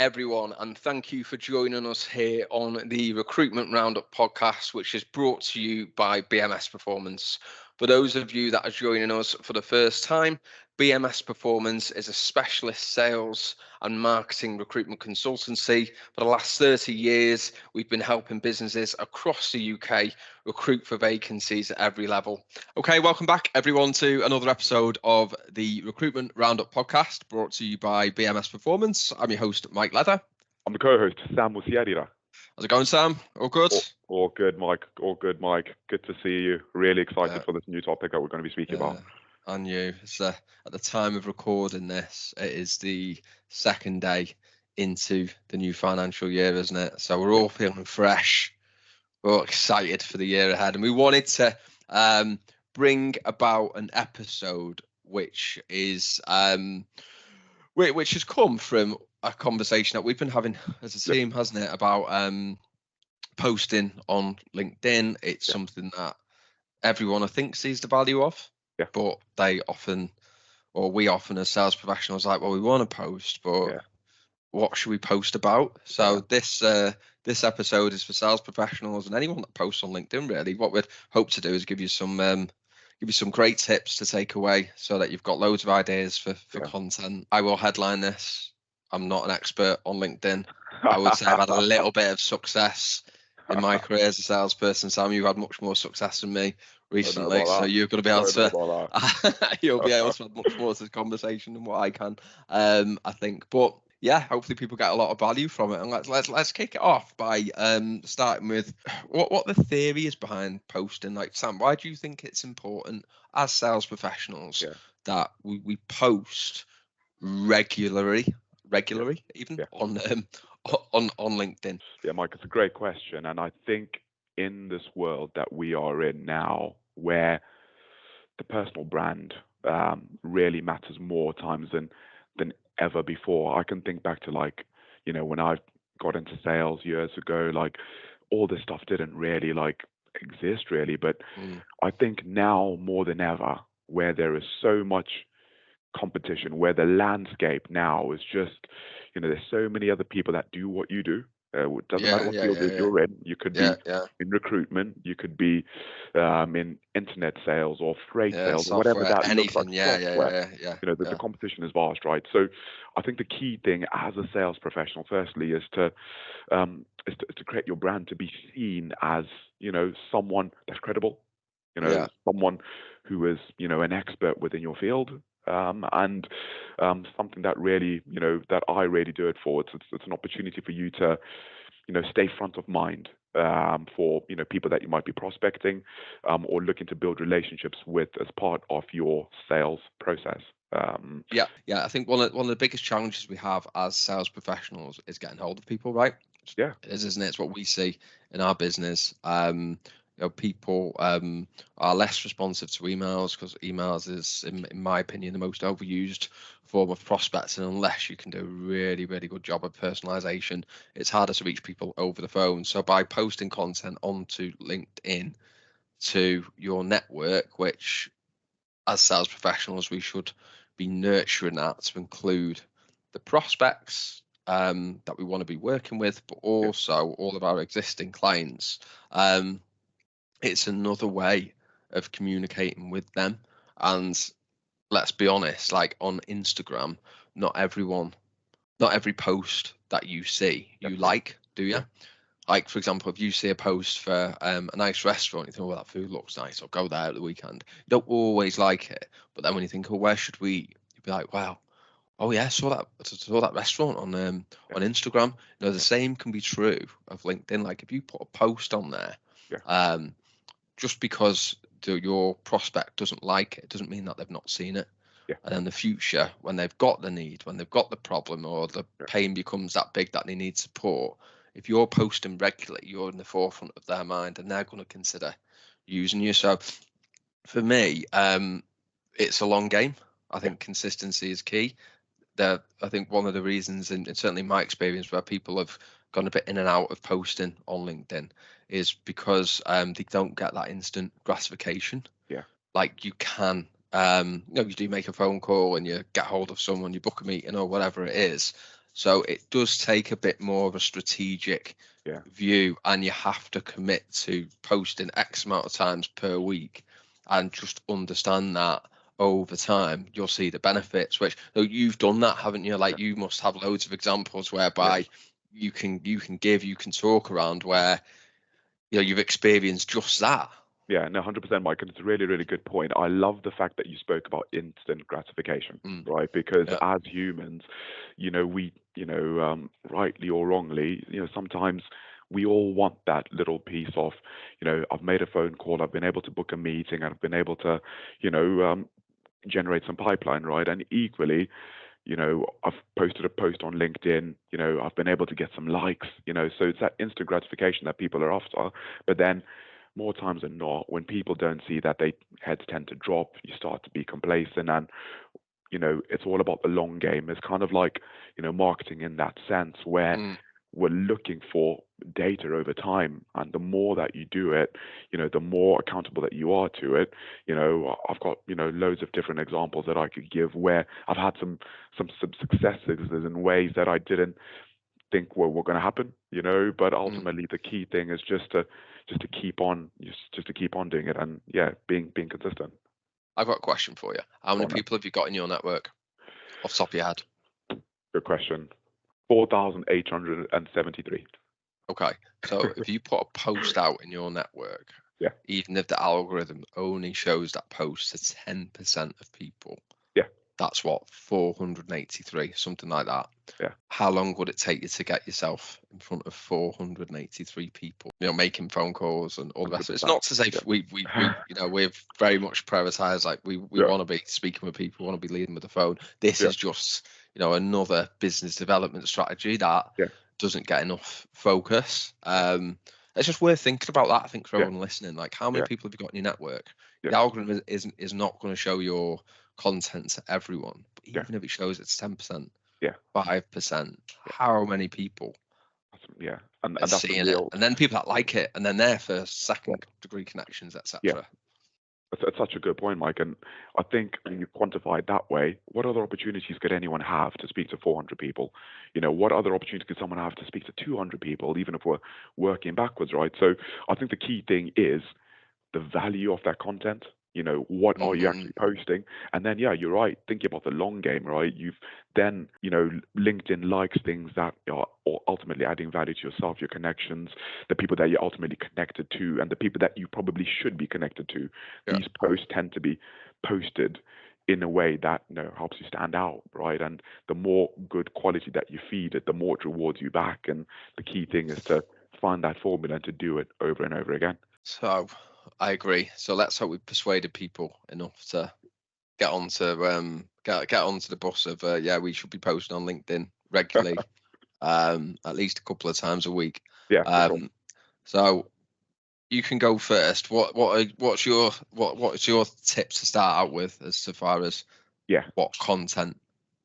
everyone, and thank you for joining us here on the Recruitment Roundup podcast, which is brought to you by BMS Performance. For those of you that are joining us for the first time, BMS Performance is a specialist sales and marketing recruitment consultancy. For the last 30 years, we've been helping businesses across the UK recruit for vacancies at every level. Okay, welcome back everyone to another episode of the Recruitment Roundup podcast brought to you by BMS Performance. I'm your host, Mike Leather. I'm the co-host, Sam Musiadira. How's it going, Sam? All good? All good, Mike. All good, Mike. Good to see you. Really excited for this new topic that we're going to be speaking about. And you. It's, at the time of recording this, it is the second day into the new financial year, isn't it? So we're all feeling fresh. We're all excited for the year ahead. And we wanted to bring about an episode which is which has come from a conversation that we've been having as a team, hasn't it, about posting on LinkedIn. It's something that everyone, I think, sees the value of, but they often, or we often as sales professionals, like, well, we want to post, but what should we post about? So this episode is for sales professionals and anyone that posts on LinkedIn. Really, what we'd hope to do is give you some great tips to take away, so that you've got loads of ideas for content. I will headline this. I'm not an expert on LinkedIn. I would say I've had a little bit of success in my career as a salesperson. Sam, you've had much more success than me recently, so you're going to be able to you'll be able to have much more to the conversation than what I can, I think. But yeah, hopefully people get a lot of value from it. And let's kick it off by starting with what the theory is behind posting. Like, Sam, why do you think it's important as sales professionals that we post regularly even on LinkedIn? Yeah, Mike, it's a great question. And I think in this world that we are in now, where the personal brand really matters more times than ever before. I can think back to, like, when I got into sales years ago, like, all this stuff didn't really exist really. But I think now more than ever, where there is so much competition, where the landscape now is just, there's so many other people that do what you do. It doesn't matter what field you're in. You could be in recruitment, you could be in internet sales or freight sales, software, or whatever that anything. looks like. The competition is vast, right? So I think the key thing as a sales professional, firstly, is to create your brand to be seen as, someone that's credible, someone who is, an expert within your field. And something that really, that I really do it for. It's an opportunity for you to, stay front of mind for, people that you might be prospecting or looking to build relationships with as part of your sales process. I think one of the biggest challenges we have as sales professionals is getting hold of people, right? Yeah, it is, isn't it? It's what we see in our business. People are less responsive to emails, because emails is, in my opinion, the most overused form of prospecting. Unless you can do a really, really good job of personalization, it's harder to reach people over the phone. So by posting content onto LinkedIn to your network, which as sales professionals we should be nurturing that to include the prospects that we want to be working with, but also all of our existing clients, it's another way of communicating with them. And let's be honest, like on Instagram, not every post that you see you like, do you? Like, for example, if you see a post for a nice restaurant, you think, well, that food looks nice, I'll go there at the weekend. You don't always like it, but then when you think, oh, where should we eat? You'd be like, wow, oh yeah, I saw that restaurant on Instagram. The same can be true of LinkedIn. Like, if you put a post on there, just because your prospect doesn't like it doesn't mean that they've not seen it. And in the future, when they've got the need, when they've got the problem, or the pain becomes that big that they need support, if you're posting regularly, you're in the forefront of their mind and they're going to consider using you. So for me, it's a long game. I think consistency is key. I think one of the reasons, and certainly my experience, where people have gone a bit in and out of posting on LinkedIn is because they don't get that instant gratification. Like, you can, you do make a phone call and you get hold of someone, you book a meeting or whatever it is. So it does take a bit more of a strategic Yeah. view, and you have to commit to posting X amount of times per week, and just understand that over time you'll see the benefits. Which, so you've done that, haven't you? Like, you must have loads of examples whereby you can talk around where you've experienced just that. Yeah, no, 100%, Mike, and it's a really, really good point. I love the fact that you spoke about instant gratification, right? Because Yeah. as humans, we, rightly or wrongly, sometimes we all want that little piece of, I've made a phone call, I've been able to book a meeting, I've been able to, generate some pipeline, right? And equally, I've posted a post on LinkedIn, I've been able to get some likes, so it's that instant gratification that people are after. But then more times than not, when people don't see that, they heads tend to drop, you start to be complacent, and it's all about the long game. It's kind of like, marketing in that sense, where we're looking for data over time, and the more that you do it, the more accountable that you are to it. I've got loads of different examples that I could give where I've had some successes in ways that I didn't think were going to happen. But ultimately the key thing is just to keep on doing it, and being consistent. I've got a question for you. How many people have you got in your network, off the top of your head? Good question. 4,873. Okay, so if you put a post out in your network, Yeah. even if the algorithm only shows that post to 10% of people, Yeah. that's what, 483, something like that. Yeah. How long would it take you to get yourself in front of 483 people, making phone calls and all the rest of it? It's not to say we we've very much prioritized, like we want to be speaking with people, want to be leading with the phone. This is just, another business development strategy that doesn't get enough focus. It's just worth thinking about that, I think, for everyone listening. Like, how many people have you got in your network? The algorithm is not going to show your content to everyone, but even if it shows it's 10%, 5%, how many people and are that's seeing it? And then people that like it, and then there for second degree connections, etc. That's such a good point, Mike. And I think when you quantify it that way, what other opportunities could anyone have to speak to 400 people? What other opportunities could someone have to speak to 200 people, even if we're working backwards, right? So I think the key thing is the value of that content. What are you actually posting? And then, you're right, thinking about the long game, right? You've then, LinkedIn likes things that are ultimately adding value to yourself, your connections, the people that you're ultimately connected to, and the people that you probably should be connected to. These posts tend to be posted in a way that helps you stand out, right? And the more good quality that you feed it, the more it rewards you back. And the key thing is to find that formula and to do it over and over again. So I agree. So let's hope we've persuaded people enough to get onto get onto the bus of we should be posting on LinkedIn regularly, at least a couple of times a week. Yeah. For sure. So you can go first. What's your tips to start out with, as far as what content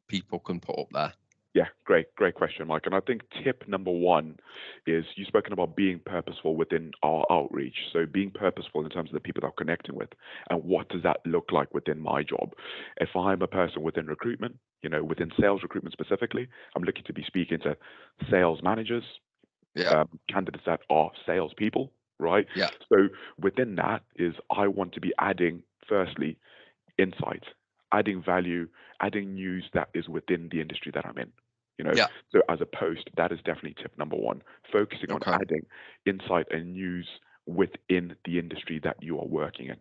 people can put up there? Yeah, great question, Mike. And I think tip number one is, you've spoken about being purposeful within our outreach. So being purposeful in terms of the people that I'm connecting with, and what does that look like within my job? If I'm a person within recruitment, within sales recruitment specifically, I'm looking to be speaking to sales managers, candidates that are salespeople, right? Yeah. So within that is, I want to be adding, firstly, insight, adding value, adding news that is within the industry that I'm in. So as a post, that is definitely tip number one, focusing on adding insight and news within the industry that you are working in.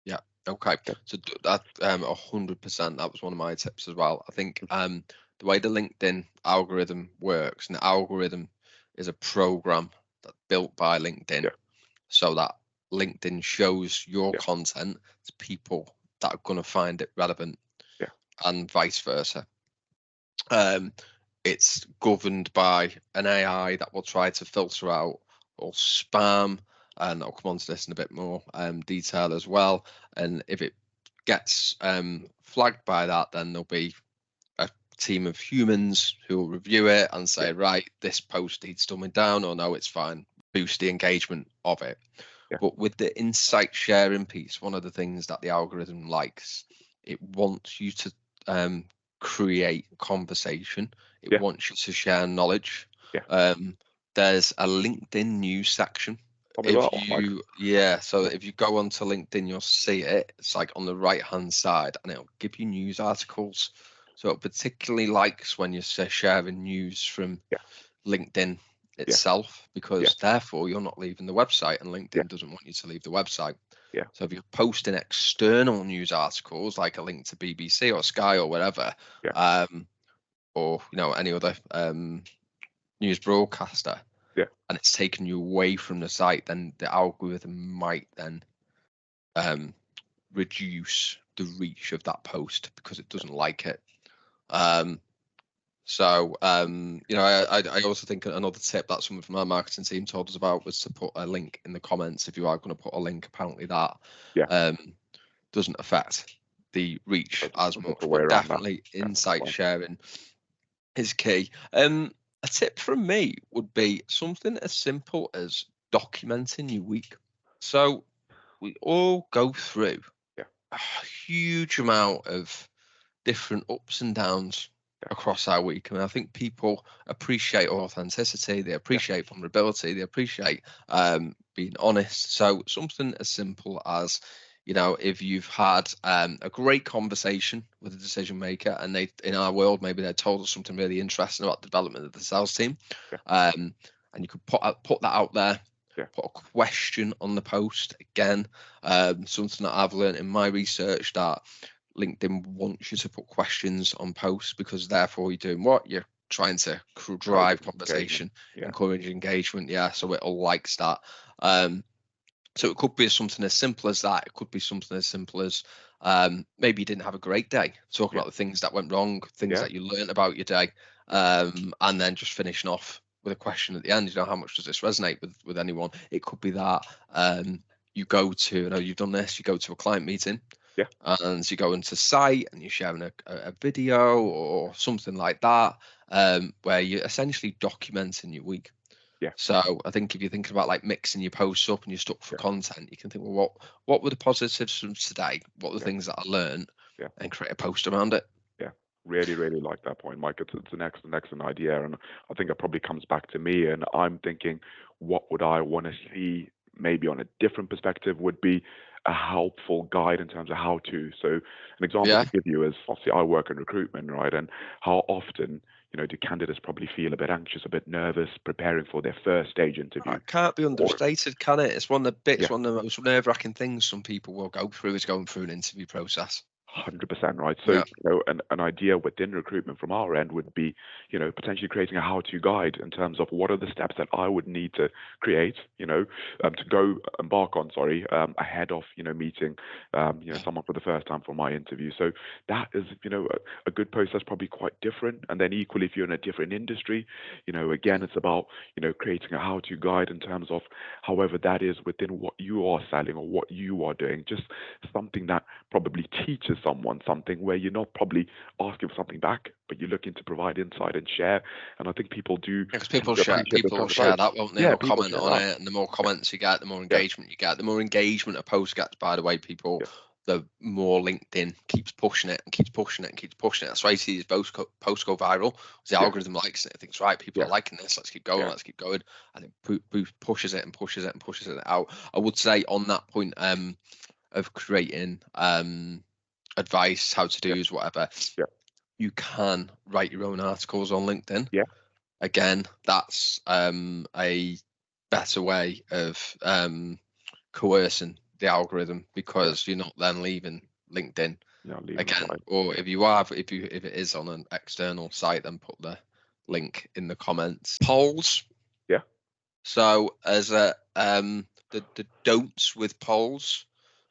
Yeah. Okay. So that 100%, that was one of my tips as well. I think the way the LinkedIn algorithm works, and the algorithm is a program that's built by LinkedIn, so that LinkedIn shows your content to people that are going to find it relevant, and vice versa. It's governed by an AI that will try to filter out all spam, and I'll come on to this in a bit more detail as well. And if it gets flagged by that, then there'll be a team of humans who will review it and say, right, this post needs dumbing down, or no, it's fine, boost the engagement of it. But with the insight sharing piece, one of the things that the algorithm likes, it wants you to create conversation. It Yeah. wants you to share knowledge. Yeah. There's a LinkedIn news section. Tell me about it, Mike. So if you go onto LinkedIn, you'll see it. It's like on the right hand side, and it'll give you news articles. So it particularly likes when you're sharing news from Yeah. LinkedIn Yeah. itself, Yeah. because therefore you're not leaving the website, and Yeah. LinkedIn doesn't want you to leave the website. Yeah. So if you're posting external news articles like a link to BBC or Sky or whatever, Yeah. or any other news broadcaster, Yeah. and it's taken you away from the site, then the algorithm might then reduce the reach of that post because it doesn't like it. I also think another tip that someone from our marketing team told us about was to put a link in the comments. If you are going to put a link, apparently that doesn't affect the reach as much, The way but around that. definitely Yeah, insight sharing is key. A tip from me would be something as simple as documenting your week. So we all go through a huge amount of different ups and downs across our week. And I think people appreciate authenticity, they appreciate vulnerability, they appreciate being honest. So something as simple as, if you've had a great conversation with a decision maker, and they, in our world, maybe they told us something really interesting about the development of the sales team, and you could put that out there. Put a question on the post again. Something that I've learned in my research, that LinkedIn wants you to put questions on posts, because therefore you're doing what? You're trying to drive conversation, encourage engagement. So it all likes that. So it could be something as simple as that. It could be something as simple as maybe you didn't have a great day. Talk about the things that went wrong, things that you learned about your day, and then just finishing off with a question at the end. How much does this resonate with anyone? It could be that you go to, you've done this, you go to a client meeting, and you go into site and you're sharing a video or something like that, where you're essentially documenting your week. So I think if you're thinking about like mixing your posts up and you're stuck for content, you can think, well, what were the positives from today? What were the things that I learned? And create a post around it. Yeah, really, really like that point, Mike. It's an excellent idea, and I think it probably comes back to me. And I'm thinking, what would I want to see? Maybe on a different perspective would be a helpful guide in terms of how to. So an example to give you is, obviously I work in recruitment, right? And how often, do candidates probably feel a bit anxious, a bit nervous preparing for their first stage interview? It can't be understated, can it? It's one of the bits, one of the most nerve-wracking things some people will go through is going through an interview process. 100%, right? So, an idea within recruitment from our end would be, potentially creating a how-to guide in terms of what are the steps that I would need to create, to embark on, ahead of, meeting, someone for the first time for my interview. So that is, a good post that's probably quite different. And then equally, if you're in a different industry, again, it's about, creating a how-to guide in terms of however that is within what you are selling or what you are doing, just something that probably teaches someone something, where you're not probably asking for something back, but you're looking to provide insight and share. And I think people do. Because people will share that, won't they? They'll comment on it, and the more comments you get, the more engagement you get. The more engagement a post gets, by the way, people, the more LinkedIn keeps pushing it and keeps pushing it and keeps pushing it. That's why you see these posts go viral. The algorithm likes it. It thinks, right, people are liking this. Let's keep going. Let's keep going. And it pushes it and pushes it and pushes it out. I would say on that point of creating advice, how to do whatever, you can write your own articles on LinkedIn. Again, that's a better way of coercing the algorithm, because you're not then leaving LinkedIn again. Or if it is on an external site, then put the link in the comments. Polls. So as the don'ts with polls,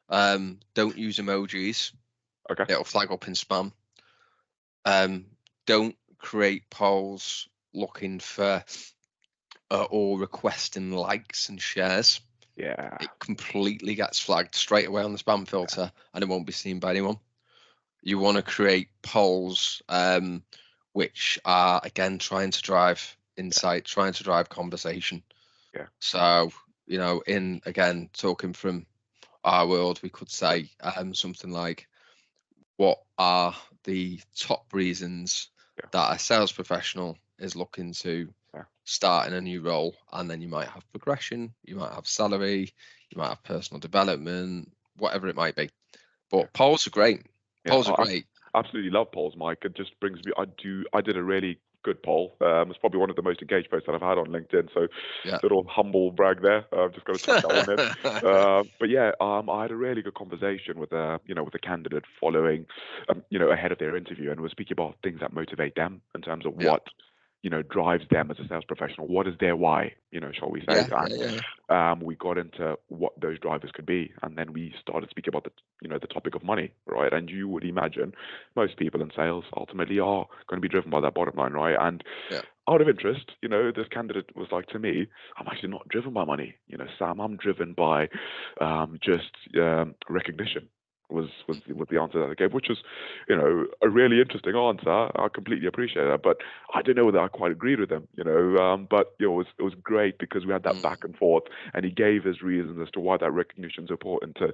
don't use emojis. It'll flag up in spam. Don't create polls looking for or requesting likes and shares. It completely gets flagged straight away on the spam filter, and it won't be seen by anyone. You want to create polls which are, again, trying to drive insight, trying to drive conversation. So, again, talking from our world, we could say something like, what are the top reasons Yeah. that a sales professional is looking to Yeah. start in a new role. And then you might have progression, you might have salary, you might have personal development, whatever it might be. Yeah. But polls are great. Yeah. Polls are great. Absolutely love polls, Mike. It just brings me. I did a really good poll. It's probably one of the most engaged posts that I've had on LinkedIn. So, Yeah. little humble brag there. I've just got to chuck that one in. But yeah, I had a really good conversation with with a candidate following, ahead of their interview, and we're speaking about things that motivate them in terms of Yeah. what drives them as a sales professional. What is their why? Shall we say? Yeah. And we got into what those drivers could be, and then we started speaking about the topic of money, right? And you would imagine most people in sales ultimately are going to be driven by that bottom line, right? And Yeah. out of interest, this candidate was like, to me, I'm actually not driven by money. Sam, I'm driven by just recognition. Was the answer that I gave, which was, a really interesting answer. I completely appreciate that, but I don't know whether I quite agreed with him. But it was great because we had that back and forth, and he gave his reasons as to why that recognition is important to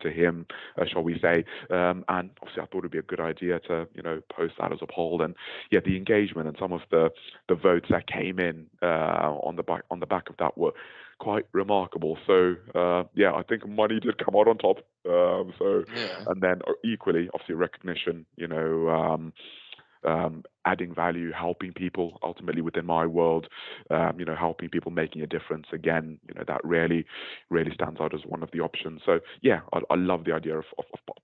him, shall we say? And obviously, I thought it'd be a good idea to post that as a poll, and yeah, the engagement and some of the votes that came in on the back of that were quite remarkable. So yeah, I think money did come out on top. Yeah. And then equally, obviously, recognition. Adding value, helping people ultimately within my world, helping people, making a difference. Again, that really stands out as one of the options. So yeah, I love the idea of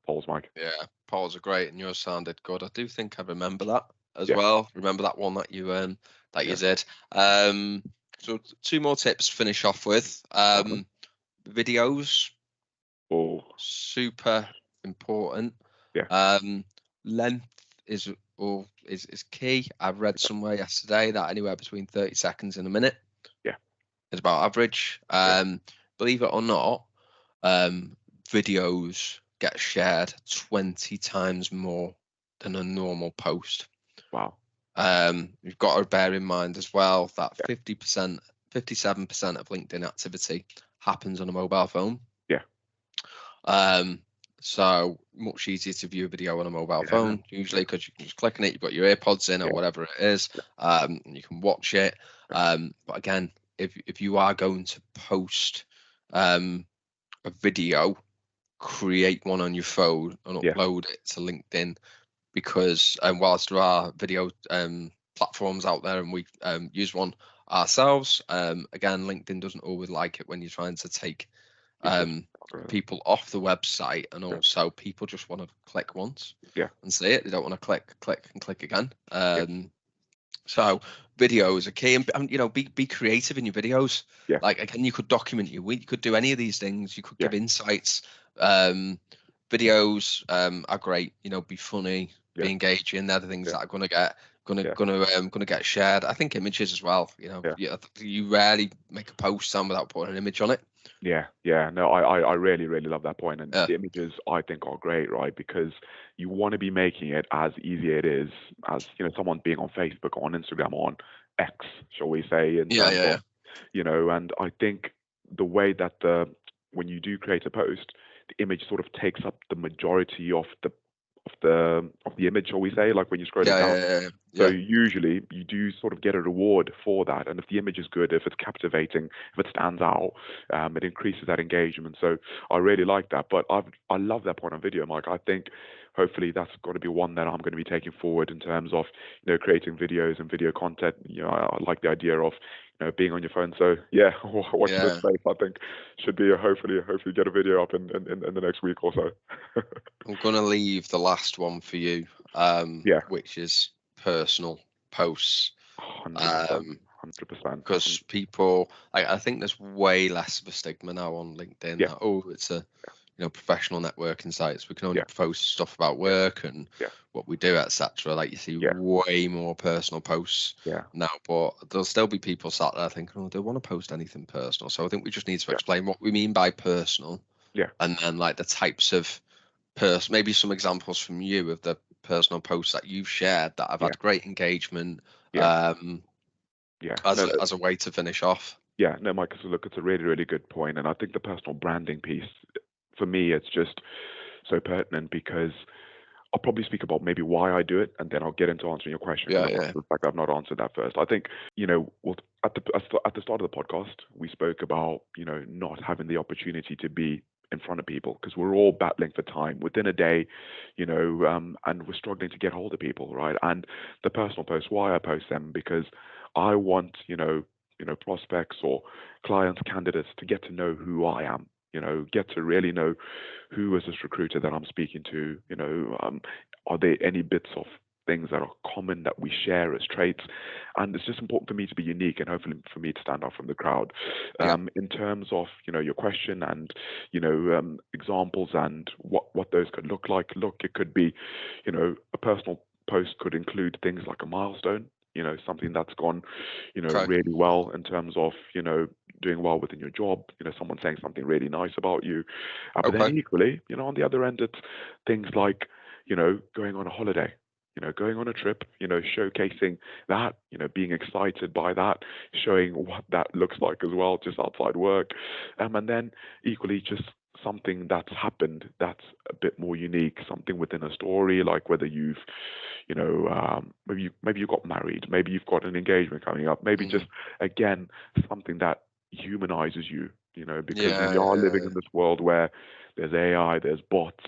polls, Mike. Yeah. Polls are great, and yours sounded good. I do think I remember that as Yeah, well. Remember that one that you yeah. did. So two more tips to finish off with. Uh-huh. Videos, Oh, super important. yeah, Length is key. I've read somewhere yesterday that anywhere between 30 seconds and a minute yeah, is about average. yeah. Believe it or not, videos get shared 20 times more than a normal post. Wow. You've got to bear in mind as well that Yeah, 50%, 57% of LinkedIn activity happens on a mobile phone. yeah, Um, so much easier to view a video on a mobile yeah, phone, usually because you can just click on it, you've got your earpods in or yeah, whatever it is, and you can watch it. But again, if you are going to post a video, create one on your phone and yeah, upload it to LinkedIn, because whilst there are video platforms out there and we use one ourselves, again, LinkedIn doesn't always like it when you're trying to take people. people off the website, and Yeah, also people just want to click once yeah, and see it. They don't want to click and click again. yeah, So videos are key, and be creative in your videos. yeah, Like, again, you could document your week, you could do any of these things, you could yeah, give insights. Videos are great. Be funny, yeah, be engaging. They're the things yeah, that are yeah, gonna get shared. I think images as well. yeah. You rarely make a post, Sam, without putting an image on it. Yeah, yeah. No, I really, really love that point. And Yeah, the images I think are great, right? Because you want to be making it as easy it is as, someone being on Facebook, on Instagram, on X, shall we say, in yeah, terms yeah, of, yeah, and I think the way that when you do create a post, the image sort of takes up the majority of the image, shall we say, like when you're scrolling yeah, down. yeah, yeah, yeah. So Yeah. usually you do sort of get a reward for that, and if the image is good, if it's captivating, if it stands out, it increases that engagement. So I really like that. But I love that point on video, Mike. I think hopefully that's going to be one that I'm going to be taking forward in terms of creating videos and video content. I like the idea of being on your phone. So yeah, watch this Yeah. space. I think should be hopefully get a video up in the next week or so. I'm gonna leave the last one for you, Yeah, which is personal posts. 100%, 100%. Because people, I think there's way less of a stigma now on LinkedIn Yeah, that, it's a professional networking sites. We can only yeah, post stuff about yeah, work and yeah, what we do, etc. Like, you see yeah, way more personal posts yeah, now, but there'll still be people sat there thinking, oh, they want to post anything personal. So I think we just need to yeah, explain what we mean by personal, yeah, and then, like, the types of maybe some examples from you of the personal posts that you've shared that have yeah, had great engagement, yeah, yeah. as No, no, a way to finish off. yeah, no, Mike. So look, it's a really, really good point, and I think the personal branding piece, for me, it's just so pertinent because I'll probably speak about maybe why I do it, and then I'll get into answering your question because Yeah, I'm yeah, conscious of the fact that I've not answered that first. I think, well, at the start of the podcast, we spoke about, not having the opportunity to be in front of people because we're all battling for time within a day, and we're struggling to get hold of people, right? And the personal posts, why I post them, because I want, prospects or clients, candidates to get to know who I am, get to really know who is this recruiter that I'm speaking to, are there any bits of things that are common that we share as traits? And it's just important for me to be unique and hopefully for me to stand out from the crowd. yeah. In terms of, your question and, examples and what those could look like. Look, it could be, a personal post could include things like a milestone, something that's gone, Okay, really well in terms of, doing well within your job, someone saying something really nice about you. But then okay. equally, on the other end, it's things like, going on a holiday, going on a trip, showcasing that, being excited by that, showing what that looks like as well, just outside work. And then equally just something that's happened that's a bit more unique, something within a story, like whether you've, maybe you got married, maybe you've got an engagement coming up, maybe just Mm. again something that humanizes you, because Yeah, we are yeah, living yeah. in this world where there's AI, there's bots.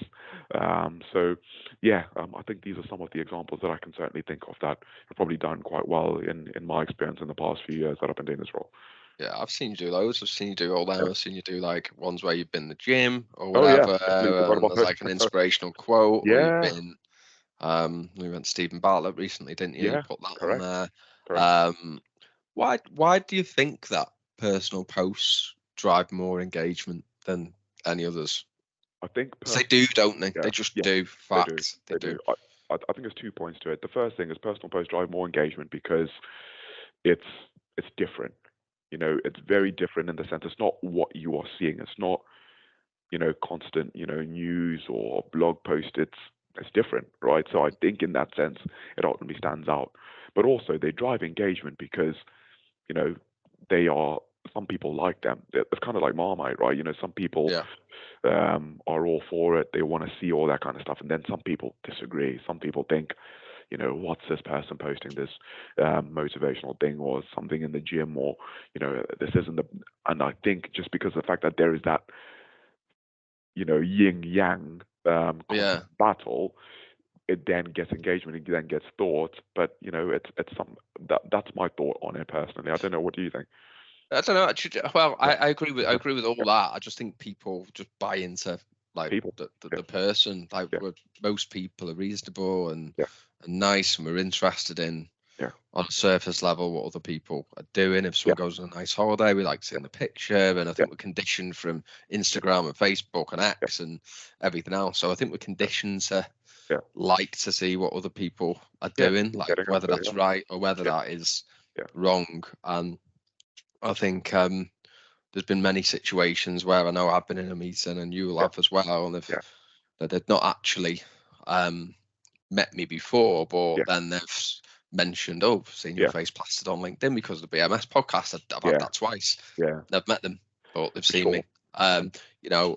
So yeah, I think these are some of the examples that I can certainly think of that have probably done quite well in my experience in the past few years that I've been doing this role. Yeah, I've seen you do loads. I've seen you do all them. Yeah. I've seen you do like ones where you've been in the gym or Oh yeah, whatever. completely forgot about There's those. like an inspirational quote, or you've Yeah, been. We went to Stephen Bartlett recently, didn't you? You yeah, put that on correct, there. correct. Um, why do you think that personal posts drive more engagement than any others? I think 'Cause they do, personal. don't they? Yeah, They just yes, do. they do, Fact, they they do. do. I think there's 2 points to it. The first thing is personal posts drive more engagement because it's it's different. It's very different in the sense it's not what you are seeing. It's not constant news or blog post. It's different, right? So I think in that sense it ultimately stands out. But also they drive engagement because you know they are some people like them. It's kind of like Marmite, right? Some people Yeah, are all for it. They want to see all that kind of stuff, and then some people disagree. Some people think, what's this person posting this motivational thing or something in the gym, or this isn't the. And I think just because of the fact that there is that yin yang yeah. constant battle, it then gets engagement, it then gets thought. But it's some that's my thought on it personally. I don't know. What do you think? I don't know. Actually, well, Yeah, I yeah, agree with all yeah. that. I just think people just buy into like People. Yes. the person. Like Yeah. most people are reasonable Yeah. and nice, and we're interested in Yeah. on a surface level what other people are doing. If Yeah. someone goes on a nice holiday, we like Yeah. seeing the picture, and I Yeah. think we're conditioned from Yeah. Instagram and Facebook and Yeah. X and everything else. So I think we're Yeah. conditioned to Yeah. like to see what other people are Yeah. doing, like Getting up whether there. that's Yeah. right or whether Yeah. that is Yeah. wrong. And I think there's been many situations where I know I've been in a meeting and you will Yeah. have as well, and if Yeah. that they've not actually um, met me before, but Yeah. then they've mentioned, "Oh, I've seen your Yeah. face plastered on LinkedIn because of the BMS podcast." I've had Yeah. that twice. Yeah. Never met them, but they've For seen sure. me.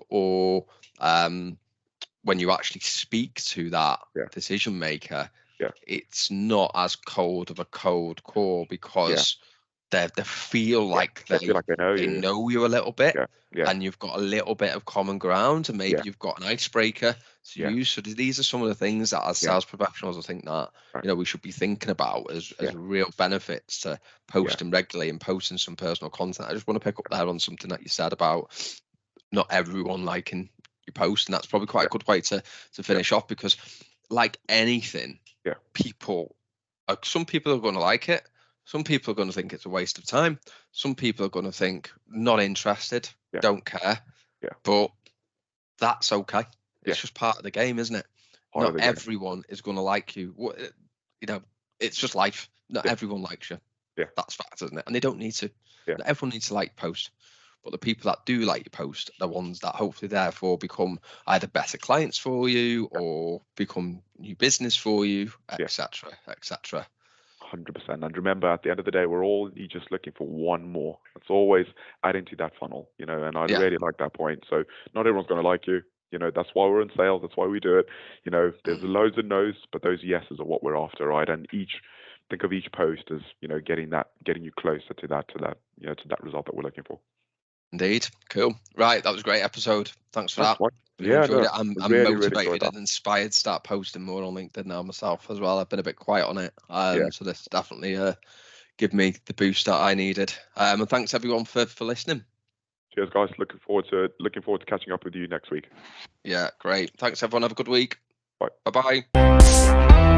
Or um, when you actually speak to that Yeah. decision maker, Yeah. it's not as cold of a cold call Yeah. because they feel Yeah. like They feel like they know they you. know you a little bit Yeah. Yeah. and you've got a little bit of common ground and Yeah. maybe you've got an icebreaker to Yeah. use. So these are some of the things that as Yeah. sales professionals I think that Right. we should be thinking about Yeah. as real benefits to Yeah. posting regularly and posting some personal content. I just want to pick up there on something that you said about not everyone liking your post, and that's probably quite Yeah. a good way to Yeah. finish off because like anything, Yeah. people some people are going to like it, some people are going to think it's a waste of time, some people are going to think not interested, Yeah. don't care, Yeah. but that's okay. Yeah. It's just part of the game, isn't it? Part of Not the game. everyone is going to like you. It's just life. Not Yeah. everyone likes you. Yeah. That's fact, isn't it? And they don't need to. Yeah. Not everyone needs to like post, but the people that do like your post, are the ones that hopefully therefore become either better clients for you Yeah. or become new business for you, Yeah. etc., etc. 100%. And remember, at the end of the day, we're all just looking for one more. It's always adding to that funnel, and I Yeah, really like that point. So not everyone's going to like you. That's why we're in sales. That's why we do it. There's loads of no's, but those yeses are what we're after, right? And think of each post as, getting you closer to that, to that result that we're looking for. Indeed. Cool. Right. That was a great episode. Thanks for that. Mike. Really Yeah, enjoyed no, it. I'm really, really enjoyed motivated that. and inspired to start posting more on LinkedIn now myself as well. I've been a bit quiet on it. Yeah. So this definitely give me the boost that I needed. And thanks everyone for listening. Cheers, guys. Looking forward to catching up with you next week. Yeah, great. Thanks everyone. Have a good week. Bye. Bye-bye.